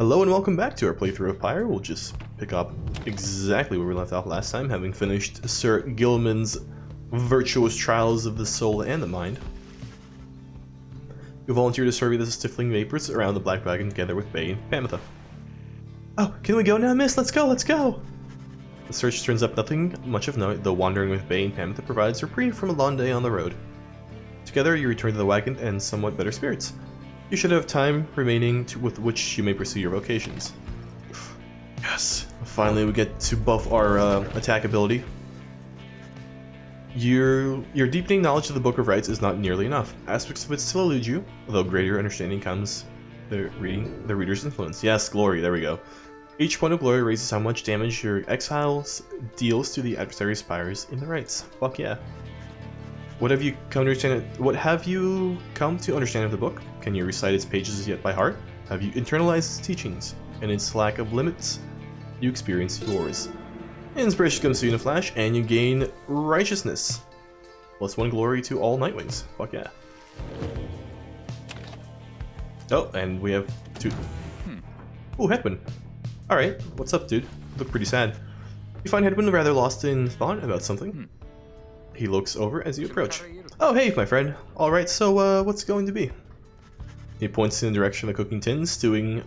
Hello and welcome back to our playthrough of Pyre. We'll just pick up exactly where we left off last time, having finished Sir Gilman's virtuous trials of the soul and the mind. You volunteer to survey the stifling vapors around the Black Wagon together with Bay and Pamitha. Oh, can we go now, miss? Let's go, let's go! The search turns up nothing much of note, though wandering with Bay and Pamitha provides reprieve from a long day on the road. Together, you return to the wagon in somewhat better spirits. You should have time remaining with which you may pursue your vocations. Yes, finally we get to buff our attack ability. Your deepening knowledge of the Book of Rites is not nearly enough. Aspects of it still elude you, although greater understanding comes the reader's influence. Yes, glory, there we go. Each point of glory raises how much damage your exiles deals to the adversary's spires in the rites. Fuck yeah. What have you come to understand of the book? Can you recite its pages yet by heart? Have you internalized its teachings? And its lack of limits, you experience yours. Inspiration comes to you in a flash, and you gain righteousness. +1 glory to all Nightwings. Fuck yeah. Oh, and we have two. Ooh, Hedwin. Alright, what's up, dude? You look pretty sad. You find Hedwin rather lost in thought about something. He looks over as you approach. Oh, hey, my friend. Alright, so, what's it going to be? He points in the direction of the cooking tin, strewn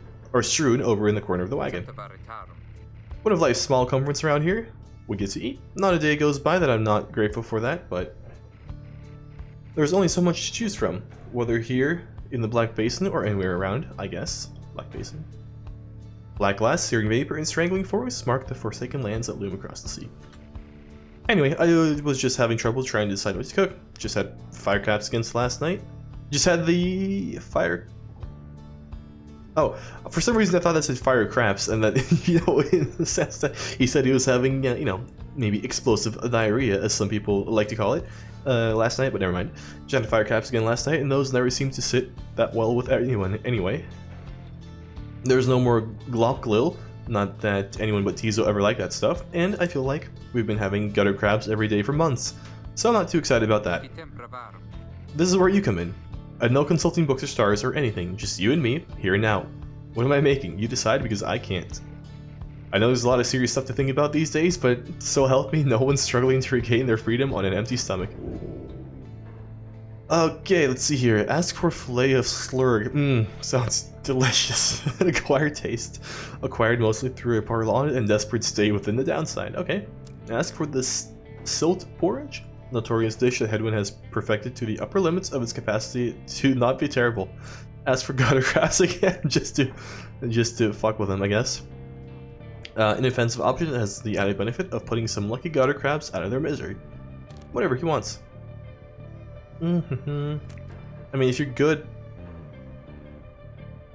over in the corner of the wagon. One of life's small comforts around here. We get to eat. Not a day goes by that I'm not grateful for that, but there's only so much to choose from. Whether here, in the Black Basin, or anywhere around, I guess. Black Basin. Black glass, searing vapor, and strangling forests mark the forsaken lands that loom across the sea. Anyway, I was just having trouble trying to decide what to cook. Just had fire capsicums last night. Just had the fire... Oh, for some reason I thought that said fire craps, and that, you know, in the sense that he said he was having, you know, maybe explosive diarrhea, as some people like to call it, last night, but never mind. Just had the fire caps again last night, and those never seem to sit that well with anyone anyway. There's no more glop glil. Not that anyone but Tizo ever liked that stuff, and I feel like we've been having gutter crabs every day for months, so I'm not too excited about that. This is where you come in. No consulting books or stars or anything, just you and me, here and now. What am I making? You decide, because I can't. I know there's a lot of serious stuff to think about these days, but so help me, no one's struggling to regain their freedom on an empty stomach. Okay, let's see here. Ask for fillet of slurg. Sounds delicious. An acquired taste. Acquired mostly through a prolonged and desperate stay within the downside. Okay. Ask for this silt porridge. Notorious dish that Hedwin has perfected to the upper limits of its capacity to not be terrible. Ask for gutter crabs again, just to fuck with them, I guess. An offensive option that has the added benefit of putting some lucky gutter crabs out of their misery. Whatever he wants. I mean, if you're good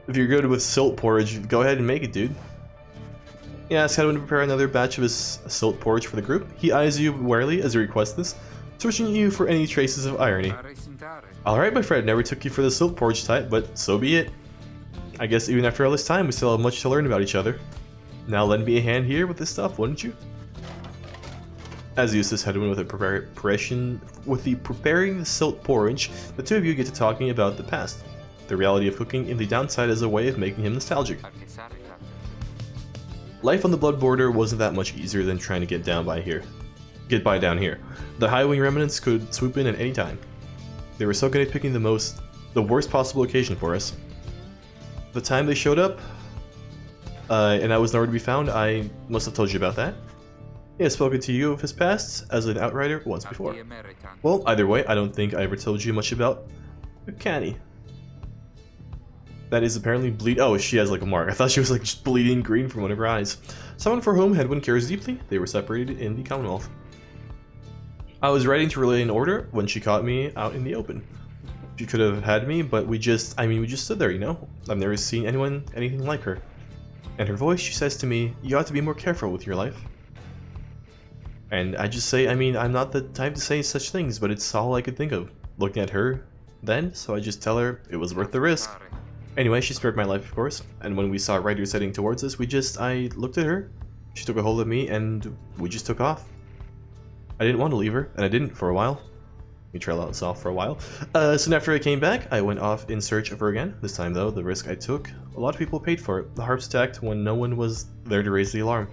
with silt porridge, go ahead and make it, dude. Yeah, ask Hedwin to prepare another batch of his silt porridge for the group. He eyes you warily as you request this, searching you for any traces of irony. Alright, my friend, never took you for the silt porridge type, but so be it. I guess even after all this time, we still have much to learn about each other. Now lend me a hand here with this stuff, wouldn't you? As you assist Hedwin with preparing the silt porridge, the two of you get to talking about the past, the reality of cooking, and the downside as a way of making him nostalgic. Life on the blood border wasn't that much easier than trying to get by down here. The high-wing remnants could swoop in at any time. They were so good at picking the worst possible occasion for us. The time they showed up, and I was nowhere to be found, I must have told you about that. He has spoken to you of his past as an outrider once before. Well, either way, I don't think I ever told you much about Canny. That is apparently oh, she has like a mark. I thought she was like just bleeding green from one of her eyes. Someone for whom Hedwin cares deeply. They were separated in the Commonwealth. I was writing to relay an order when she caught me out in the open. She could have had me, but we just stood there, you know? I've never seen anything like her. And her voice, she says to me, you ought to be more careful with your life. And I just say, I'm not the type to say such things, but it's all I could think of, looking at her then, so I just tell her it was worth the risk. Anyway, she spared my life, of course, and when we saw riders heading towards us, I looked at her, she took a hold of me, and we just took off. I didn't want to leave her, and I didn't for a while. We trailed out south for a while. Soon after I came back, I went off in search of her again. This time, though, the risk I took, a lot of people paid for it. The harps attacked when no one was there to raise the alarm.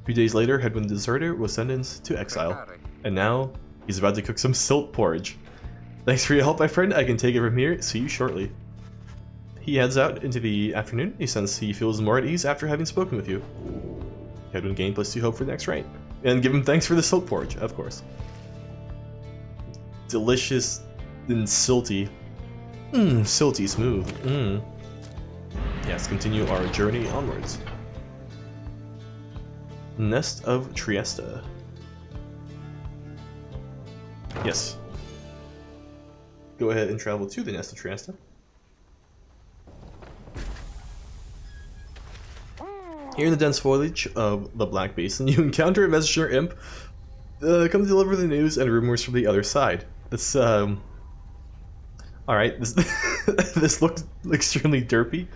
A few days later, Headwind the Deserter was sentenced to exile. And now, he's about to cook some silt porridge. Thanks for your help, my friend. I can take it from here. See you shortly. He heads out into the afternoon. He says he feels more at ease after having spoken with you. Headwind gained +2 hope for the next rank. And give him thanks for the silt porridge, of course. Delicious and silty. Silty smooth. Yes, continue our journey onwards. Nest of Trieste. Yes. Go ahead and travel to the Nest of Trieste. Here in the dense foliage of the Black Basin, you encounter a messenger imp. Come to deliver the news and rumors from the other side. This, alright, this, this looks extremely derpy.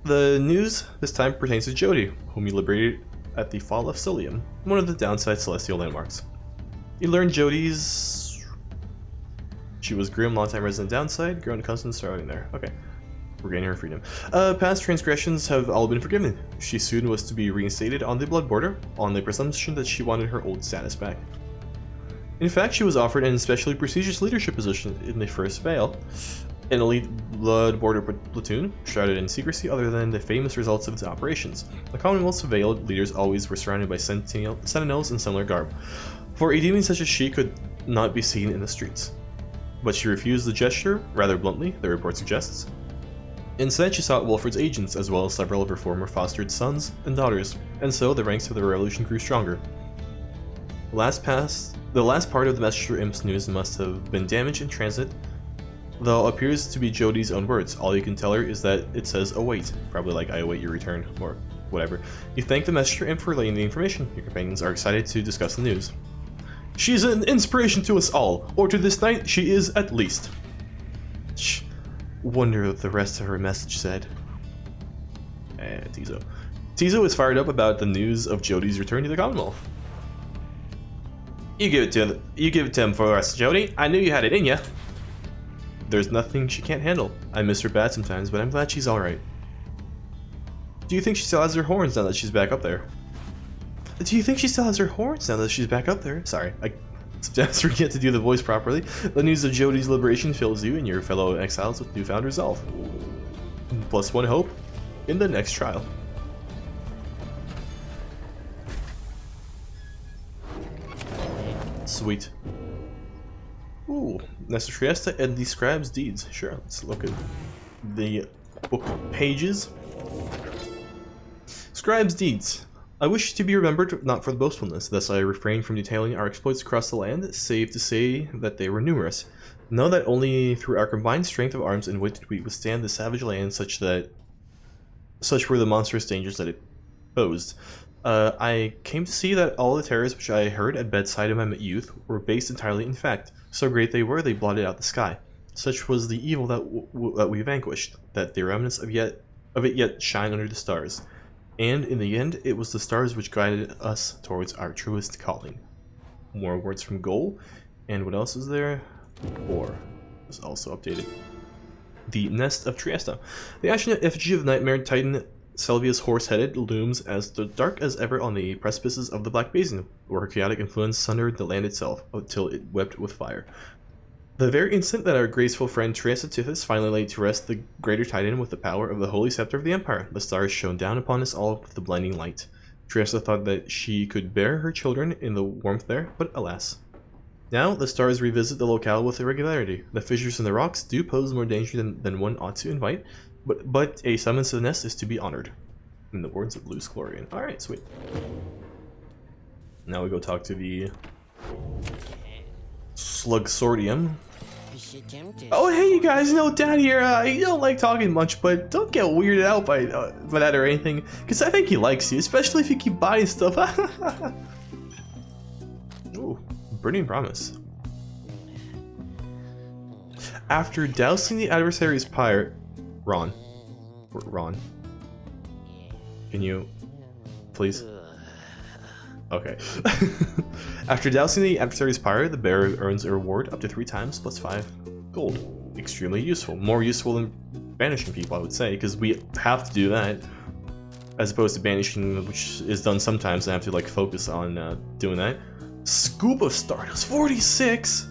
The news this time pertains to Jody, whom you liberated at the fall of Cilium, one of the downside celestial landmarks. You learned Jody's... She was Grim, longtime resident downside, grown accustomed to starting there. Okay. Regaining her freedom. Past transgressions have all been forgiven. She soon was to be reinstated on the blood border, on the presumption that she wanted her old status back. In fact, she was offered an especially prestigious leadership position in the First Veil, an elite blood border platoon, shrouded in secrecy other than the famous results of its operations. The Commonwealth's veiled leaders always were surrounded by sentinels in similar garb, for a demon such as she could not be seen in the streets. But she refused the gesture, rather bluntly, the report suggests. Instead, she sought Volfred's agents, as well as several of her former fostered sons and daughters, and so the ranks of the revolution grew stronger. The last part of the Messenger Imp's news must have been damaged in transit, though it appears to be Jody's own words. All you can tell her is that it says await, probably like I await your return, or whatever. You thank the Messenger Imp for relaying the information. Your companions are excited to discuss the news. She's an inspiration to us all, or to this night she is at least. Shh. Wonder what the rest of her message said. Tizo. Tizo is fired up about the news of Jody's return to the Commonwealth. You give it to him for us, Jody. I knew you had it in you. There's nothing she can't handle. I miss her bad sometimes, but I'm glad she's alright. Do you think she still has her horns now that she's back up there? Sorry, I sometimes forget to do the voice properly. The news of Jody's liberation fills you and your fellow exiles with newfound resolve. +1 hope in the next trial. Sweet. Ooh, Nest of Trieste and the Scribes Deeds. Sure, let's look at the book pages. Scribes Deeds. I wish to be remembered not for the boastfulness, thus I refrain from detailing our exploits across the land, save to say that they were numerous. Know that only through our combined strength of arms and wit did we withstand the savage land, such were the monstrous dangers that it posed. I came to see that all the terrors which I heard at bedside in my youth were based entirely in fact. So great they were, they blotted out the sky. Such was the evil that we vanquished, that the remnants of it yet shine under the stars. And in the end, it was the stars which guided us towards our truest calling. More words from Goal, and what else is there? Or was also updated. The Nest of Trieste. The ashen effigy of Nightmare Titan Selvius Horse-Headed looms as dark as ever on the precipices of the Black Basin, where her chaotic influence sundered the land itself until it wept with fire. The very instant that our graceful friend Trieste Tithys finally laid to rest the greater Titan with the power of the holy scepter of the Empire, the stars shone down upon us all with the blinding light. Trieste thought that she could bear her children in the warmth there, but alas. Now the stars revisit the locale with irregularity. The fissures in the rocks do pose more danger than one ought to invite, but a summons to the nest is to be honored. In the words of Luce Glorian. Alright, sweet. Now we go talk to the Slugsordium. Oh hey you guys, Dad here, he don't like talking much, but don't get weirded out by that or anything, because I think he likes you, especially if you keep buying stuff. Ooh, burning promise. After dousing the adversary's pyre, Ron, can you please? Okay. After dousing the adversary's pyre, the bearer earns a reward up to 3 times plus 5 gold. Extremely useful. More useful than banishing people, I would say, because we have to do that. As opposed to banishing, which is done sometimes, I have to like focus on doing that. Scoop of Stardust, 46!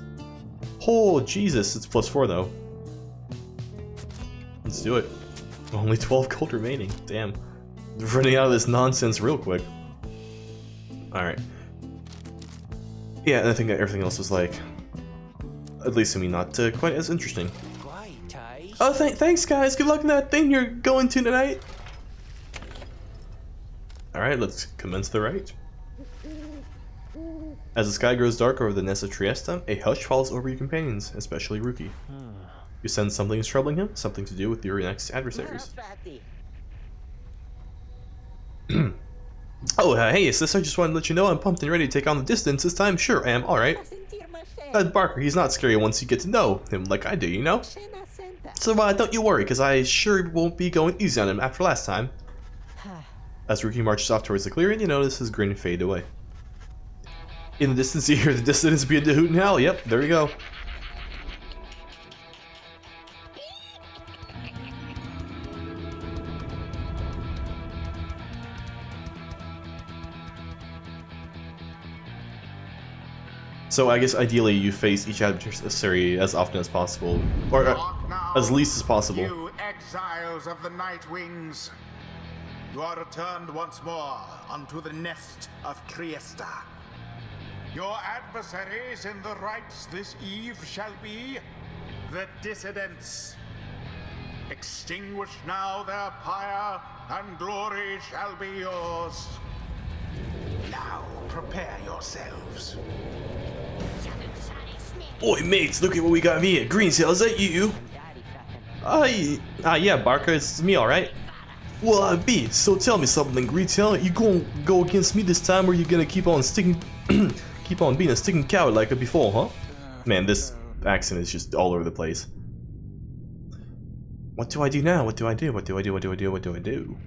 Oh, Jesus, it's plus 4 though. Let's do it. Only 12 gold remaining, damn. We're running out of this nonsense real quick. Alright. Yeah, and I think that everything else was like, at least to me, not quite as interesting. Oh, thanks guys, good luck in that thing you're going to tonight. Alright, let's commence the rite. As the sky grows dark over the nest of Trieste, a hush falls over your companions, especially Rookie. You sense something is troubling him, something to do with your next adversaries. Oh, hey sister, just wanted to let you know I'm pumped and ready to take on the distance this time. Sure am, alright. That Barker, he's not scary once you get to know him like I do, you know? So don't you worry, because I sure won't be going easy on him after last time. As Rookie marches off towards the clearing, you notice his grin fade away. In the distance, you hear the distance begin to hoot and howl. Yep, there we go. So I guess ideally you face each adversary as often as possible, or as least as possible. You exiles of the Night Wings, you are returned once more unto the nest of Trieste. Your adversaries in the rites this eve shall be the dissidents. Extinguish now their pyre, and glory shall be yours. Now prepare yourselves. Oi mates, look at what we got here. Green Cell, is that you? Yeah, Barker, it's me, alright. Well, I be. So tell me something, Green Cell. You gonna go against me this time, or you gonna keep on sticking, keep on being a sticking coward like before, huh? Man, this accent is just all over the place. What do I do now? What do I do? What do I do? What do I do? What do I do?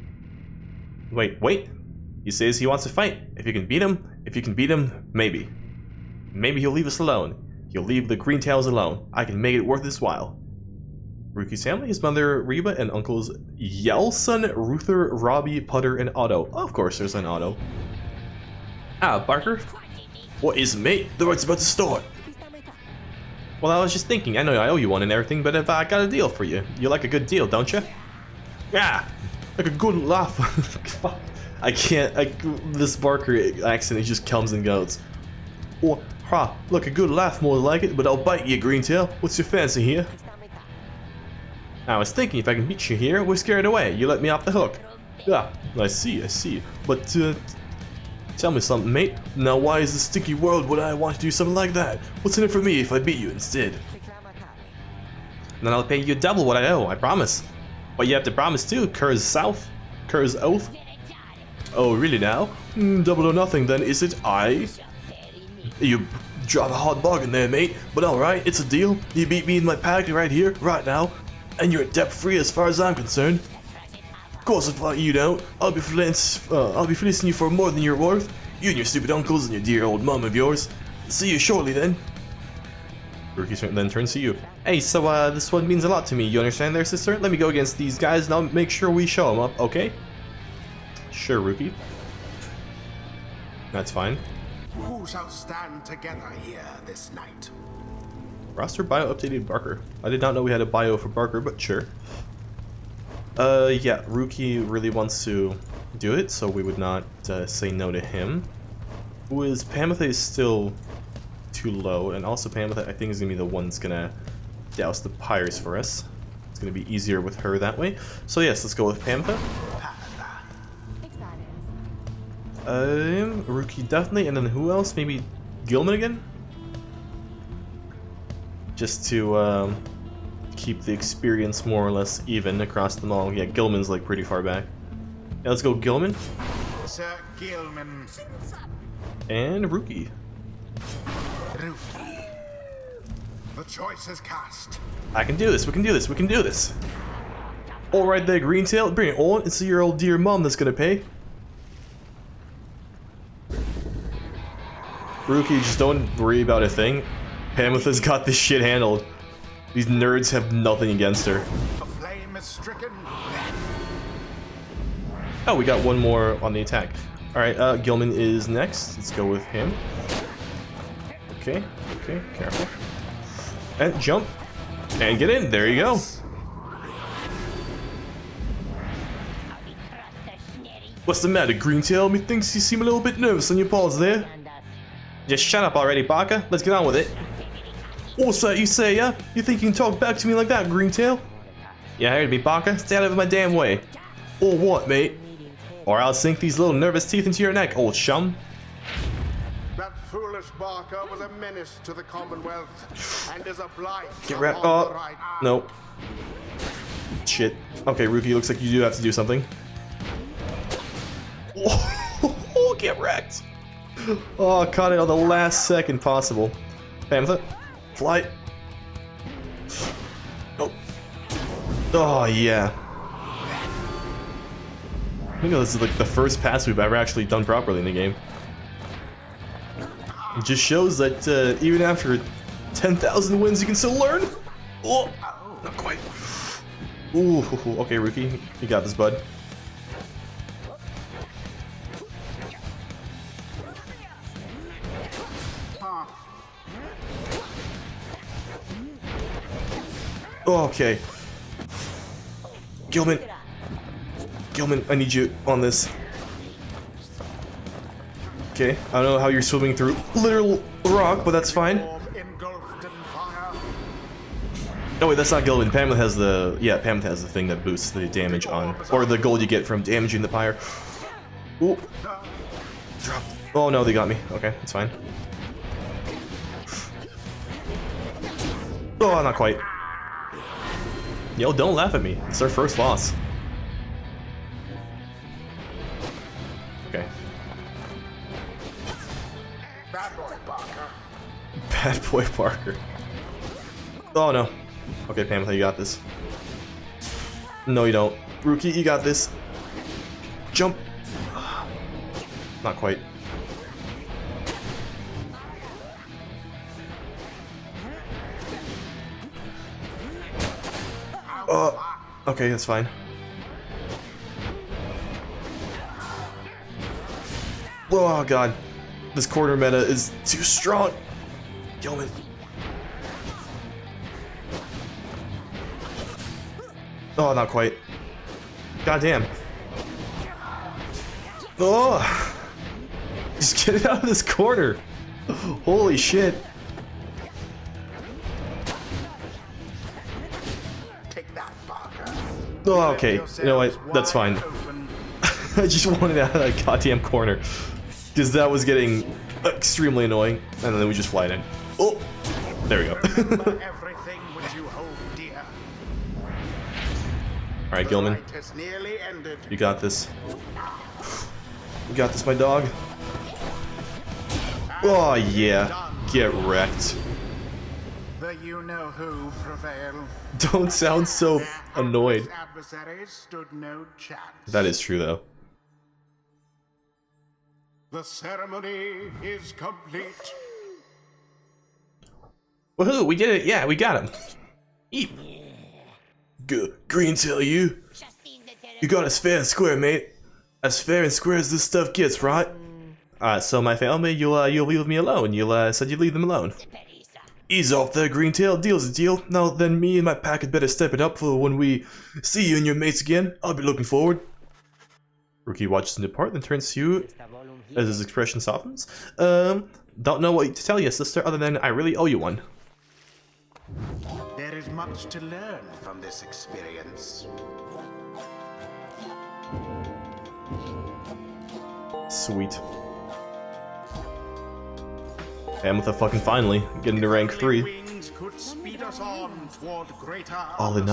Wait. He says he wants to fight. If you can beat him, maybe. Maybe he'll leave us alone. He'll leave the Green Tails alone. I can make it worth his while. Rookie's family, his mother Reba and uncles Yelson, Ruther, Robbie, Putter, and Otto. Oh, of course, there's an Otto. Barker? What is it, mate? The rite's about to start. Well, I was just thinking, I know I owe you one and everything, but if I got a deal for you. You like a good deal, don't you? Yeah, like a good laugh. I can't, this Barker accent, it just comes and goes. Or, look, a good laugh more like it, but I'll bite you, Greentail. What's your fancy here? I was thinking if I can beat you here, we're scared away. You let me off the hook. Yeah, I see. But, tell me something, mate. Now, why is this sticky world would I want to do something like that? What's in it for me if I beat you instead? Then I'll pay you double what I owe, I promise. But you have to promise too, Cur's oath. Oh, really now? Double or nothing then, is it? You drop a hard bargain there, mate. But alright, it's a deal. You beat me in my pact right here, right now. And you're debt-free as far as I'm concerned. Of course, if you don't, I'll be fleecing you for more than you're worth. You and your stupid uncles and your dear old mum of yours. See you shortly then. Rookie then turns to you. Hey, so this one means a lot to me. You understand there, sister? Let me go against these guys and I'll make sure we show them up, okay? Sure, Rookie. That's fine. Who shall stand together here this night? Roster bio updated Barker. I did not know we had a bio for Barker, but sure. Yeah, Rookie really wants to do it, so we would not say no to him. Who is Pamitha is still too low, and also Pamitha I think is gonna be the one that's gonna douse the pyres for us. It's gonna be easier with her that way. So yes, let's go with Pamitha. Rookie definitely, and then who else? Maybe Gilman again? Just to keep the experience more or less even across them all. Yeah, Gilman's like pretty far back. Yeah, let's go Gilman. Sir Gilman. And Rookie. Rookie. The choice is cast. I can do this, we can do this. Alright there, Greentail, bring it on. It's your old dear mom that's gonna pay. Rookie, just don't worry about a thing. Pamutha's got this shit handled. These nerds have nothing against her. The flame is stricken. Oh, we got one more on the attack. Alright, Gilman is next. Let's go with him. Okay, okay, careful. And jump. And get in. There you go. What's the matter, Greentail? Methinks you seem a little bit nervous on your paws there. Just shut up already, Parker. Let's get on with it. What's that you say, yeah? You think you can talk back to me like that, Greentail? Yeah, I heard me, Parker. Stay out of my damn way. Or what, mate? Or I'll sink these little nervous teeth into your neck, old chum. That foolish Barker was a menace to the Commonwealth and is a blight. Get red. Oh, no. Shit. Okay, Rookie, looks like you do have to do something. Oh, get wrecked. Oh, caught it on the last second possible. Pamutha, fly. Oh. Oh, yeah. I think this is like the first pass we've ever actually done properly in the game. It just shows that even after 10,000 wins, you can still learn. Oh, not quite. Ooh, okay, Rookie, you got this, bud. Okay. Gilman. Gilman, I need you on this. Okay, I don't know how you're swimming through literal rock, but that's fine. Oh wait, that's not Gilman. Pamela has the... Yeah, Pamela has the thing that boosts the damage on... Or the gold you get from damaging the pyre. Ooh. Drop. Oh no, they got me. Okay, that's fine. Oh, not quite. Yo, don't laugh at me. It's our first loss. Okay. Bad boy Barker. Bad boy Parker. Oh no. Okay, Pamela, you got this. No, you don't. Rookie, you got this. Jump. Not quite. Okay, that's fine. Oh god. This corner meta is too strong. Gilman. Oh, not quite. God damn. Oh! Just get it out of this corner. Holy shit. Oh, okay. You know what? That's fine. I just wanted out of that goddamn corner. Because that was getting extremely annoying. And then we just fly it in. Oh! There we go. Alright, Gilman. You got this. You got this, my dog. Oh, yeah. Get wrecked. The you-know-who prevail. Don't sound so annoyed. Adversaries stood no chance. That is true, though. The ceremony is complete. Woohoo! We did it! Yeah, we got him. Eep. Good. Greentail, you. You got us fair and square, mate. As fair and square as this stuff gets, right? So my family, you'll leave me alone. You said you'd leave them alone. Ease off there, Greentail. Deal's a deal. Now then, me and my pack had better step it up for when we see you and your mates again. I'll be looking forward. Rookie watches him depart, then turns to you as his expression softens. Don't know what to tell you, sister, other than I really owe you one. There is much to learn from this experience. Sweet. Pamutha fucking finally getting to rank 3. All in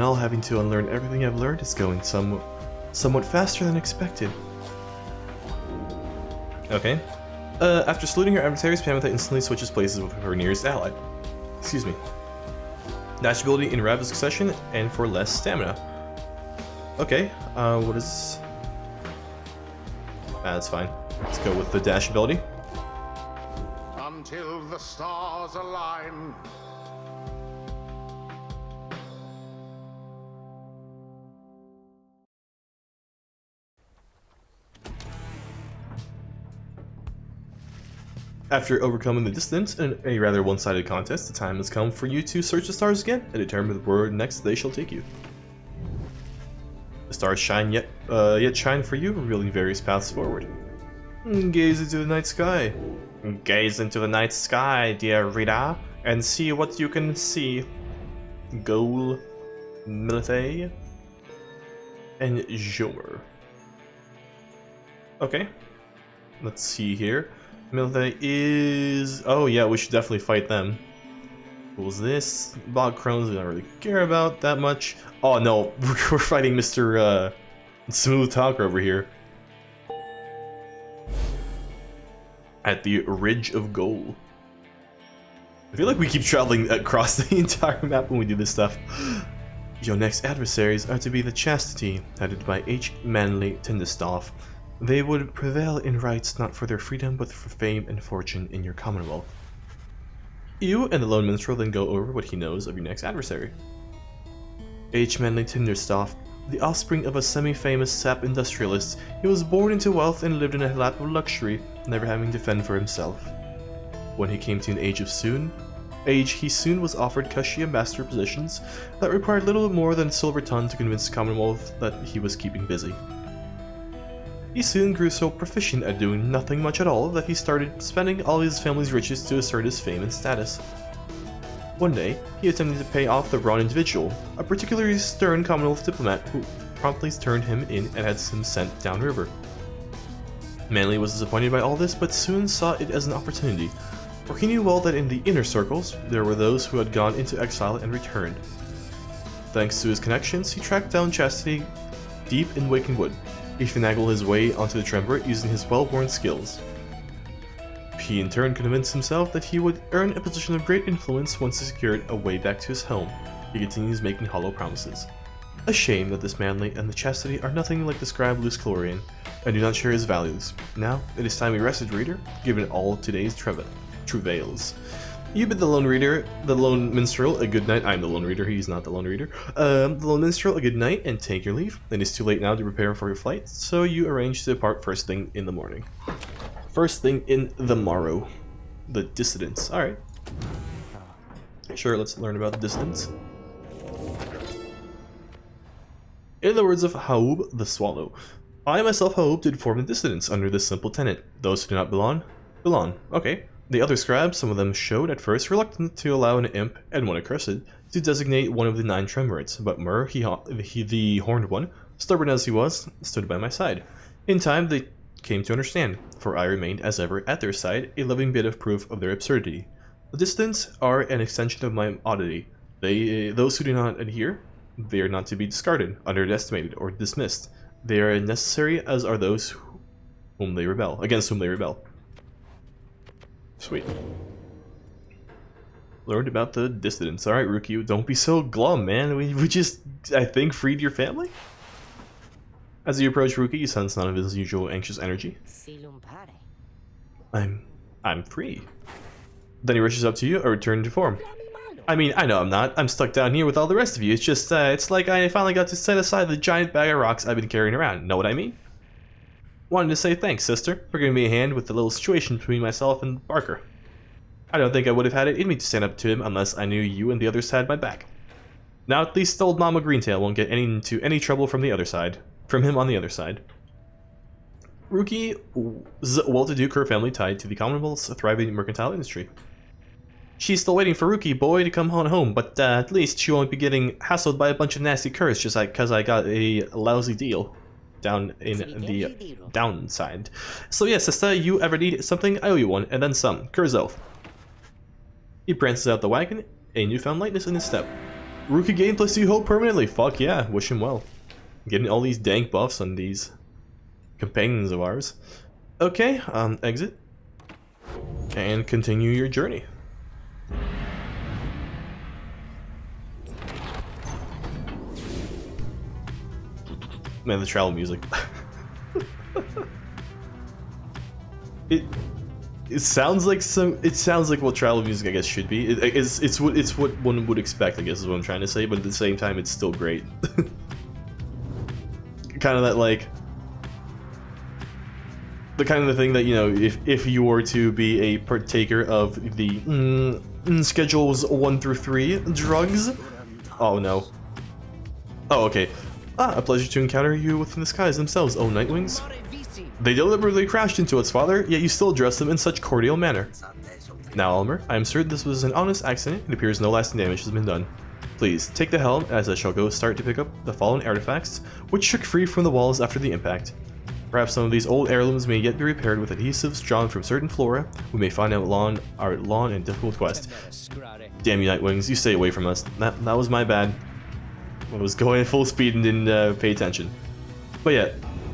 all, having to unlearn everything I've learned is going somewhat faster than expected. Okay. After saluting her adversaries, Pamutha instantly switches places with her nearest ally. Excuse me. Dash ability in rapid succession and for less stamina. Okay, what is... that's fine. Let's go with the dash ability. Until the stars align. After overcoming the distance in a rather one-sided contest, the time has come for you to search the stars again and determine where next they shall take you. The stars shine yet shine for you, revealing various paths forward. Gaze into the night sky. Gaze into the night sky, dear reader, and see what you can see. Goal, Military, and Jomer. Okay, let's see here. Military is... oh yeah, we should definitely fight them. Who's this? Bog Crones we don't really care about that much. Oh no, we're fighting Mr. Smooth Talker over here. At the Ridge of Gold. I feel like we keep traveling across the entire map when we do this stuff. Your next adversaries are to be the Chastity, headed by H. Manly Tinderstaff. They would prevail in rights not for their freedom but for fame and fortune in your commonwealth. You and the Lone Minstrel then go over what he knows of your next adversary. H. Manly Tinderstaff, the offspring of a semi-famous sap industrialist, he was born into wealth and lived in a lap of luxury, never having to fend for himself. When he came to an age, he soon was offered cushy ambassador positions that required little more than a silver ton to convince the Commonwealth that he was keeping busy. He soon grew so proficient at doing nothing much at all that he started spending all his family's riches to assert his fame and status. One day, he attempted to pay off the wrong individual, a particularly stern Commonwealth diplomat who promptly turned him in and had him sent downriver. Manly was disappointed by all this, but soon saw it as an opportunity, for he knew well that in the inner circles, there were those who had gone into exile and returned. Thanks to his connections, he tracked down Chastity deep in Wakenwood. He finagled his way onto the triumvirate using his well-born skills. He in turn convinced himself that he would earn a position of great influence once he secured a way back to his home. He continues making hollow promises. A shame that this Manly and the Chastity are nothing like the scribe Lusclorian, and do not share his values. Now, it is time we rested, reader, given all today's travails. You bid the Lone Minstrel a good night. I'm the Lone Reader, he's not the Lone Reader. The Lone Minstrel a good night and take your leave. It is too late now to prepare for your flight, so you arrange to depart first thing in the morning. First thing in the morrow. The Dissidents. Alright. Sure, let's learn about the Dissidents. In the words of Haub the Swallow, I myself Haub did form the Dissidents under this simple tenet. Those who do not belong. Okay. The other scribes, some of them showed at first reluctant to allow an imp, and one accursed, to designate one of the 9 triumvirates, but Mur, the horned one, stubborn as he was, stood by my side. In time they came to understand, for I remained as ever at their side, a living bit of proof of their absurdity. The Dissidents are an extension of my oddity. Those who do not adhere, they are not to be discarded, underestimated, or dismissed. They are as necessary as are those against whom they rebel. Sweet. Learned about the Dissidents. Alright, Rookie, don't be so glum, man. We just, I think, freed your family? As you approach Rookie, you sense none of his usual anxious energy. I'm free. Then he rushes up to you, a return to form. I mean, I know I'm not. I'm stuck down here with all the rest of you. It's just, it's like I finally got to set aside the giant bag of rocks I've been carrying around. Know what I mean? Wanted to say thanks, sister, for giving me a hand with the little situation between myself and Barker. I don't think I would have had it in me to stand up to him unless I knew you and the others had my back. Now at least old Mama Greentail won't get into any trouble from him on the other side. Rookie's well-to-do Kerr family tied to the Commonwealth's thriving mercantile industry. She's still waiting for Rookie boy to come on home, but at least she won't be getting hassled by a bunch of nasty curs just like because I got a lousy deal down in the downside. So yeah, sister, you ever need something, I owe you one, and then some. Cur's oath. He prances out the wagon, a newfound lightness in his step. Rookie gain +2 hope permanently. Fuck yeah, wish him well. Getting all these dank buffs on these companions of ours. Okay, exit. And continue your journey. Man, the travel music. It sounds like what travel music I guess should be. It's what one would expect, I guess is what I'm trying to say, but at the same time it's still great. Kind of that like the kind of thing that, you know, if you were to be a partaker of the schedules 1 through 3 drugs. Oh no. Oh, okay. A pleasure to encounter you within the skies themselves, oh Nightwings. They deliberately crashed into us, father, yet you still address them in such cordial manner. Now, Elmer, I am certain this was an honest accident. It appears no lasting damage has been done. Please, take the helm as I shall go start to pick up the fallen artifacts, which shook free from the walls after the impact. Perhaps some of these old heirlooms may yet be repaired with adhesives drawn from certain flora. We may find out our long and difficult quest. Damn you, Nightwings, you stay away from us. That was my bad. I was going full speed and didn't pay attention. But yeah,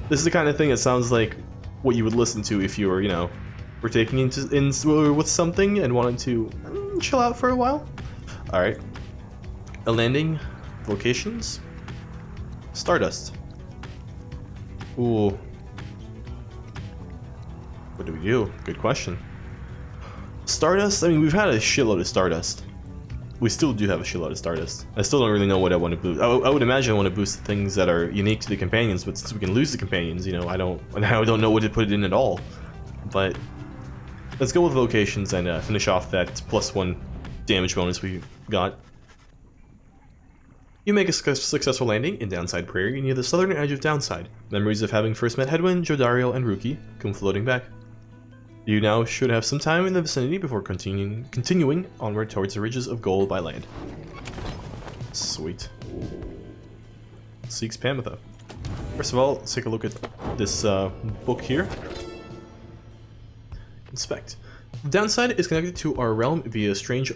this is the kind of thing that sounds like what you would listen to if you were, you know, were taking in with something and wanted to chill out for a while. Alright. A landing. Locations. Stardust. Ooh. What do we do? Good question. Stardust? I mean, we've had a shitload of Stardust. We still do have a shitload of Stardust. I still don't really know what I want to boost. I would imagine I want to boost the things that are unique to the companions, but since we can lose the companions, you know, I don't know what to put it in at all. But let's go with locations and finish off that +1 damage bonus we got. You make a successful landing in Downside Prairie near the southern edge of Downside. Memories of having first met Hedwyn, Jodario, and Ruki come floating back. You now should have some time in the vicinity before continuing onward towards the ridges of gold by land. Sweet. Seeks Pamitha. First of all, let's take a look at this book here. Inspect. The Downside is connected to our realm via a strange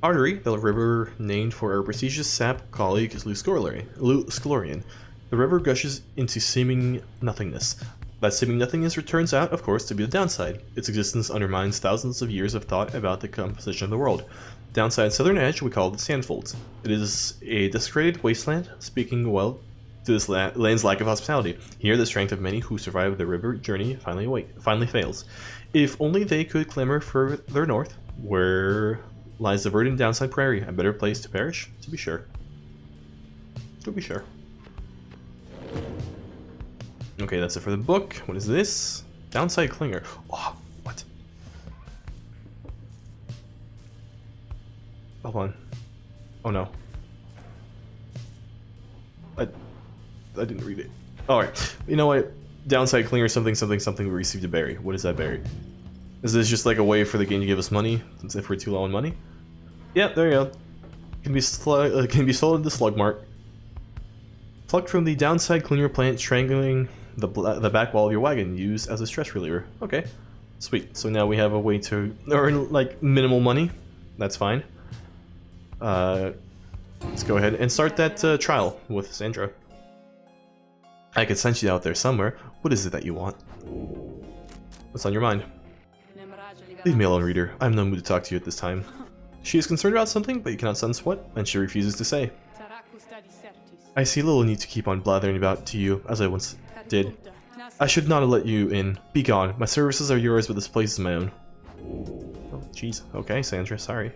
artery, the river named for our prestigious sap colleague Sclorian. The river gushes into seeming nothingness. That seeming nothingness turns out, of course, to be the Downside. Its existence undermines thousands of years of thought about the composition of the world. Downside's southern edge we call the Sandfolds. It is a desecrated wasteland, speaking well to this land's lack of hospitality. Here, the strength of many who survive the river journey finally fails. If only they could clamber further north, where lies the verdant Downside Prairie, a better place to perish, to be sure. To be sure. Okay, that's it for the book. What is this? Downside Clinger. Oh, what? Hold on. Oh no. I didn't read it. Alright. You know what? Downside Clinger something something something, we received a berry. What is that berry? Is this just like a way for the game to give us money, since if we're too low on money? Yep, there you go. Can be sold at the Slug Mart. Plucked from the Downside Cleaner plant, strangling the back wall of your wagon, used as a stress reliever. Okay, sweet. So now we have a way to earn like minimal money. That's fine. Let's go ahead and start that trial with Sandra. I could send you out there somewhere. What is it that you want? What's on your mind? Leave me alone, reader. I'm in no mood to talk to you at this time. She is concerned about something, but you cannot sense what, and she refuses to say. I see little need to keep on blathering about to you, as I once did. I should not have let you in. Be gone. My services are yours, but this place is my own. Oh, jeez. Okay, Sandra, sorry.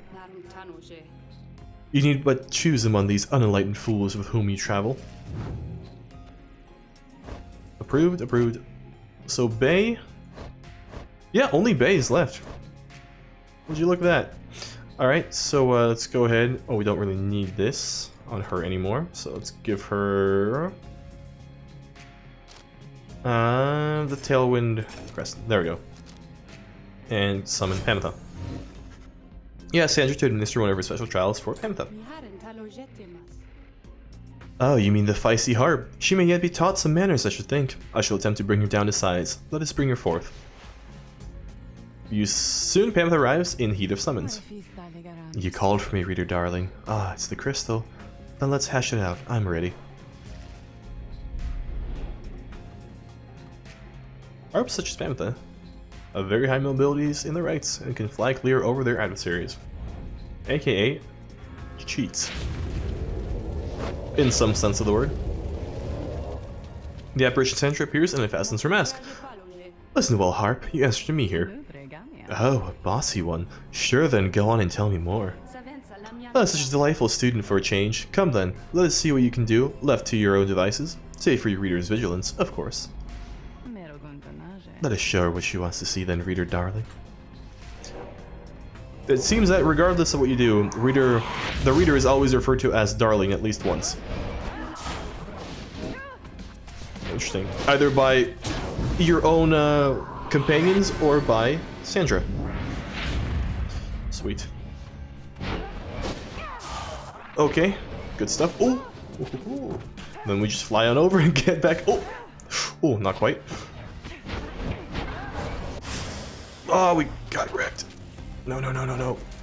You need but choose among these unenlightened fools with whom you travel. Approved, approved. So, Bay? Yeah, only Bay is left. Would you look at that? Alright, so let's go ahead. Oh, we don't really need this on her anymore, so let's give her the Tailwind Crest. There we go. And summon Pamitha. Yeah, Sandra to administer one of her special trials for Pamitha. Oh, you mean the feisty harp? She may yet be taught some manners, I should think. I shall attempt to bring her down to size. Let us bring her forth. Soon Pamitha arrives in heat of summons. You called for me, reader darling. Ah, it's the crystal. Then let's hash it out. I'm ready. Harps such as Pamitha have very high mobilities in their rights and can fly clear over their adversaries, aka cheats, in some sense of the word. The apparition Sandra appears and it fastens her mask. Listen, well, Harp, you answered to me here. Oh, a bossy one. Sure then, go on and tell me more. Oh, such a delightful student for a change. Come then, let us see what you can do, left to your own devices. Save for your reader's vigilance, of course. Let us show her what she wants to see then, reader darling. It seems that regardless of what you do, the reader is always referred to as darling at least once. Interesting. Either by your own companions or by Sandra. Sweet. Okay, good stuff. Oh, then we just fly on over and get back. Oh, not quite. Oh, we got wrecked. No.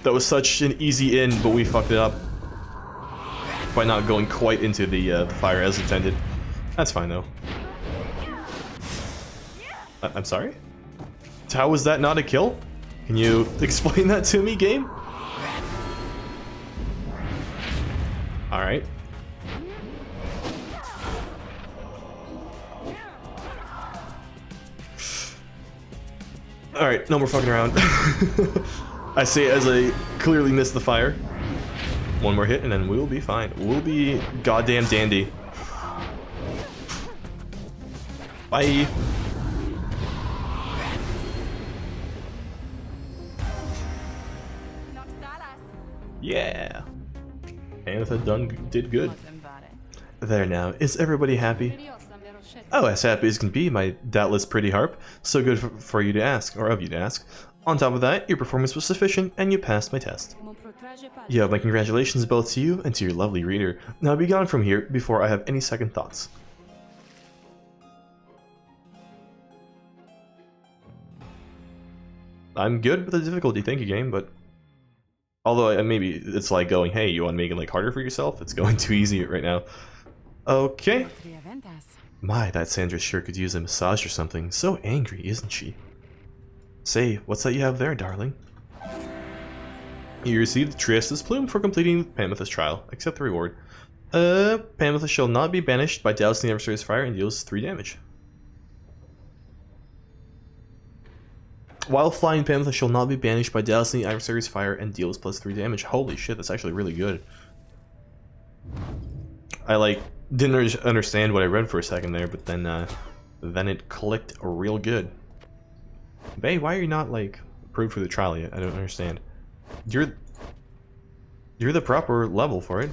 That was such an easy in, but we fucked it up by not going quite into the fire as intended. That's fine though. I'm sorry? How was that not a kill? Can you explain that to me, game? Alright. Alright, no more fucking around. I say it as I clearly missed the fire. One more hit and then we'll be fine. We'll be goddamn dandy. Bye. Yeah. Panther did good. There now, is everybody happy? Oh, as happy as can be, my doubtless pretty harp. So good for you to ask, or of you to ask. On top of that, your performance was sufficient, and you passed my test. You have my congratulations both to you and to your lovely reader. Now be gone from here before I have any second thoughts. I'm good with the difficulty, thank you, game, but... Although, maybe it's like going, hey, you want to make it like harder for yourself? It's going too easy right now. Okay. My, that Sandra sure could use a massage or something. So angry, isn't she? Say, what's that you have there, darling? You received Triesta's plume for completing Pameth's trial. Accept the reward. Pameth shall not be banished by dousing the adversary's fire and deals 3 damage. While flying, Pameth shall not be banished by dousing the adversary's fire and deals +3 damage. Holy shit, that's actually really good. I didn't understand what I read for a second there, but then it clicked real good. Bae, why are you not approved for the trial yet? I don't understand. You're the proper level for it.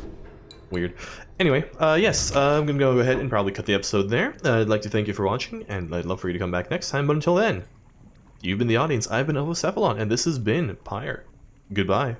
Weird. Anyway, yes, I'm gonna go ahead and probably cut the episode there. I'd like to thank you for watching, and I'd love for you to come back next time, but until then, you've been the audience, I've been OvoCephalon, and this has been Pyre. Goodbye.